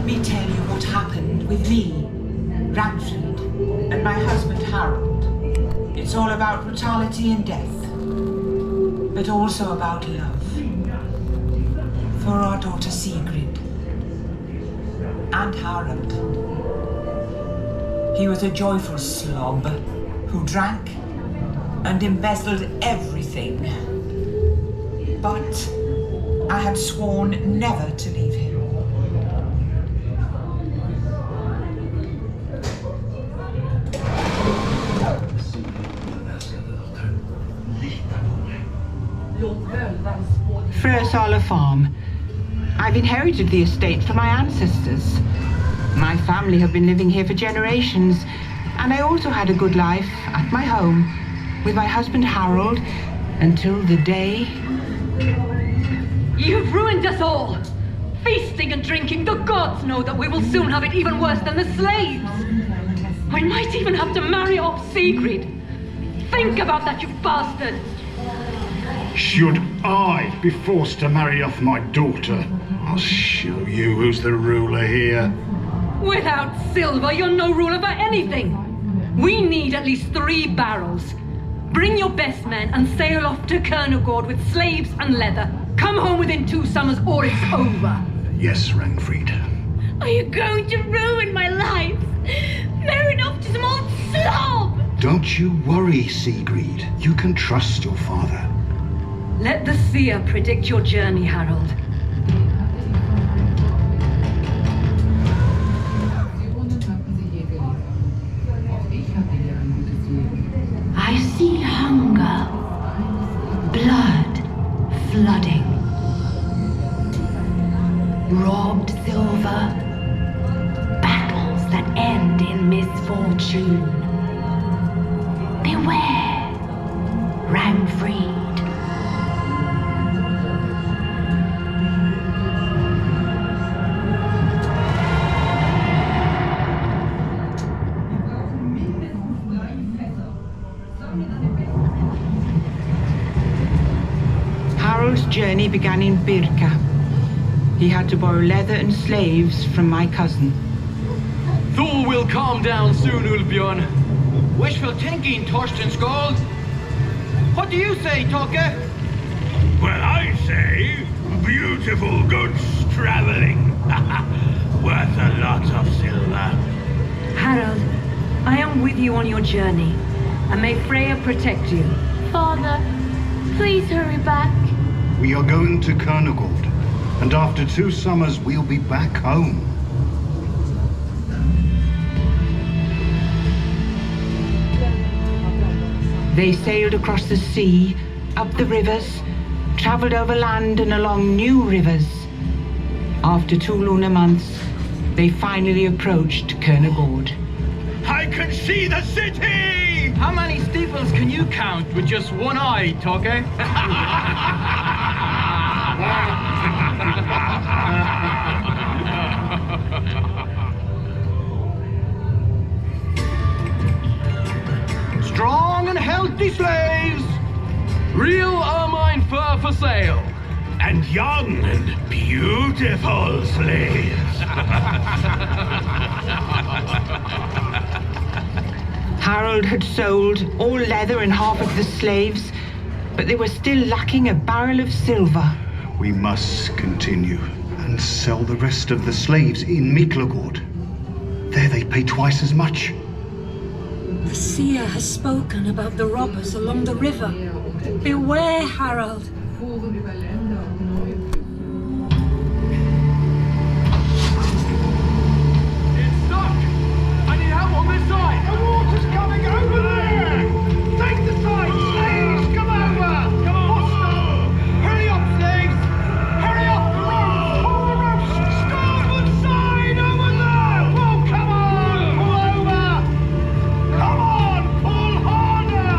Let me tell you what happened with me, Ragnfrid, and my husband Harold. It's all about brutality and death, but also about love. For our daughter Sigrid and Harold. He was a joyful slob who drank and embezzled everything. But I had sworn never to leave him. Fraught farm. I've inherited the estate from my ancestors. My family have been living here for generations, and I also had a good life at my home with my husband Harold until the day... You've ruined us all! Feasting and drinking, the gods know that we will soon have it even worse than the slaves! We might even have to marry off Sigrid! Think about that, you bastard! Should I be forced to marry off my daughter, I'll show you who's the ruler here. Without silver, you're no ruler for anything! We need at least 3 barrels. Bring your best men and sail off to Kernogård with slaves and leather. Come home within 2 summers or it's over. Yes, Ragnfrid. Are you going to ruin my life? Married off to some old slob! Don't you worry, Sigrid. You can trust your father. Let the seer predict your journey, Harold. I see hunger, blood flooding, robbed silver, battles that end in misfortune. Beware, Ragnfrid. Harold's journey began in Birka. He had to borrow leather and slaves from my cousin. Thor will calm down soon, Ulbjörn. Wishful thinking, Torsten Skald. What do you say, Toke? Well, I say, beautiful goods traveling. Worth a lot of silver. Harold, I am with you on your journey, and may Freya protect you. Father, please hurry back. We are going to Kernogård, and after 2 summers we'll be back home. They sailed across the sea, up the rivers, traveled over land and along new rivers. After 2 lunar months, they finally approached Kernogård. I can see the city! How many steeples can you count with just one eye, Toke? Strong and healthy slaves! Real ermine fur for sale! And young and beautiful slaves! Harold had sold all leather and half of the slaves, but they were still lacking a barrel of silver. We must continue and sell the rest of the slaves in Miklagård. There they pay twice as much. The seer has spoken about the robbers along the river. Beware, Harold. It's stuck! I need help on this side! The water's coming over there! Take the side, slaves! Come over! Come on! Hurry up, slaves! Hurry up! Pull the ropes! Starboard side over there! Oh, come on! Pull over! Come on! Pull harder!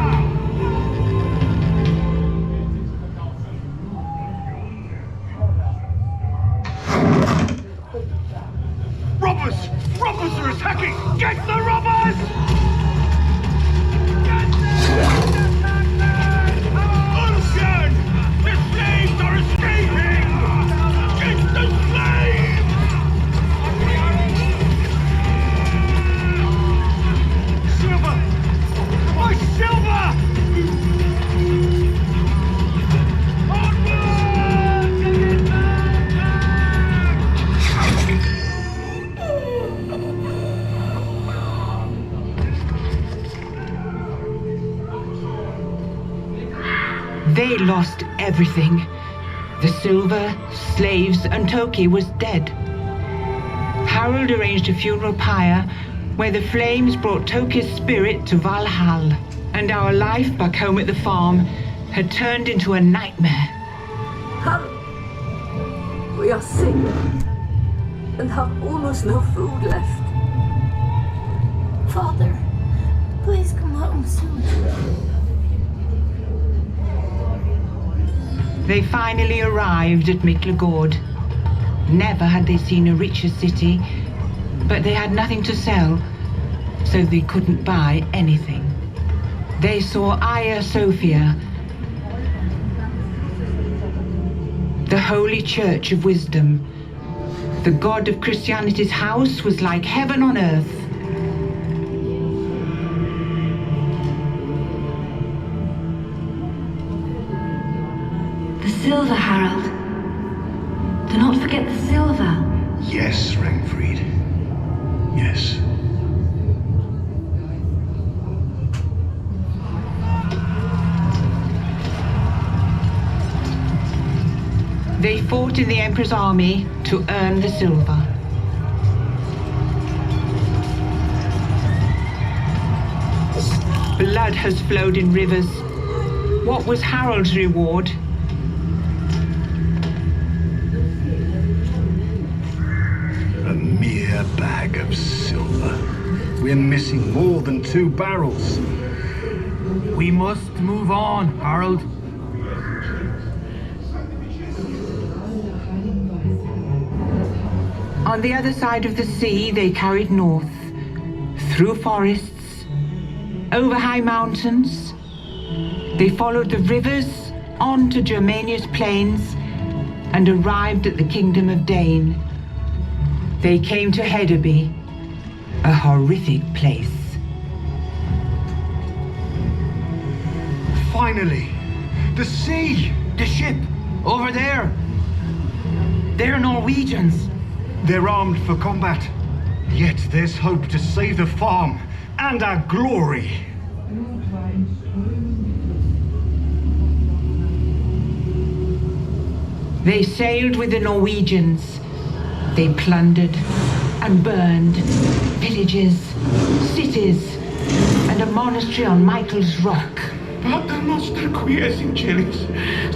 Robbers! Robbers are attacking! Get the robbers! Get them! Ulfjörn! The slaves are escaping! Get the slaves! They lost everything. The silver, slaves, and Toki was dead. Harold arranged a funeral pyre where the flames brought Toki's spirit to Valhalla, and our life back home at the farm had turned into a nightmare. We are sick and have almost no food left. Father, please come home soon. They finally arrived at Miklagård. Never had they seen a richer city, but they had nothing to sell, so they couldn't buy anything. They saw Hagia Sophia, the holy church of wisdom. The God of Christianity's house was like heaven on earth. The silver, Harold. Do not forget the silver. Yes, Ragnfrid. Yes. They fought in the Emperor's army to earn the silver. Blood has flowed in rivers. What was Harold's reward? A mere bag of silver. We're missing more than 2 barrels. We must move on, Harold. On the other side of the sea, they carried north, through forests, over high mountains. They followed the rivers on to Germania's plains and arrived at the kingdom of Dane. They came to Hedeby, a horrific place. Finally! The sea! The ship! Over there! They're Norwegians! They're armed for combat. Yet there's hope to save the farm and our glory. They sailed with the Norwegians. They plundered and burned villages, cities, and a monastery on Michael's Rock. Pater noster qui es in celis,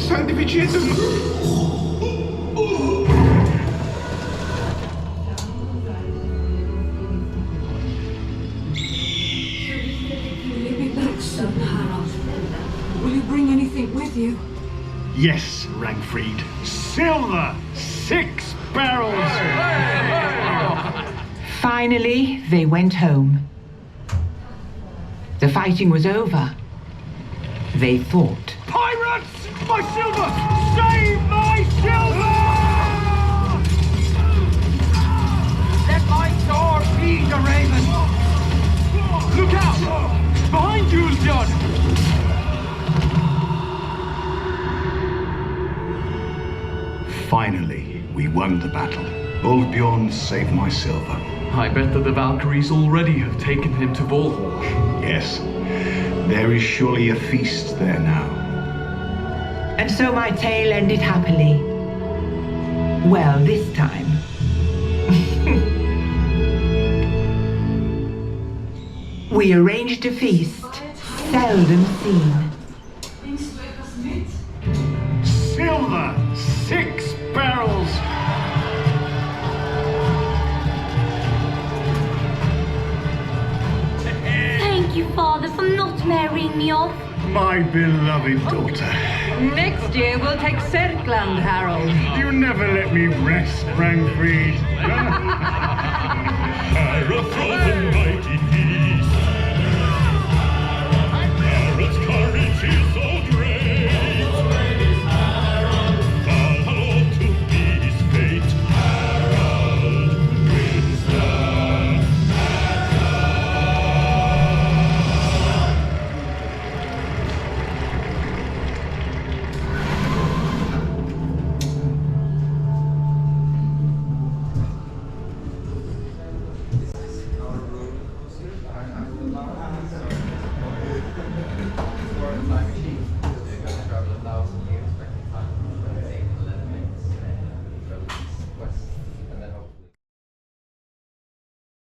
sanctificetum. Will you bring anything with you? Yes, Ragnfrid. Silver! 6 barrels! Finally, they went home. The fighting was over. They thought. Pirates! My silver! Save my silver! Let my sword be the raven! Look out! Behind you, John! Finally, we won the battle. Ulfbjorn saved my silver. I bet that the Valkyries already have taken him to Valhall. Yes, there is surely a feast there now. And so my tale ended happily. Well, this time. We arranged a feast, seldom seen. Silver! 6 barrels! Thank you, Father, for not marrying me off. My beloved daughter. Next year we'll take Serkland, Harold. You never let me rest, Ragnfrid.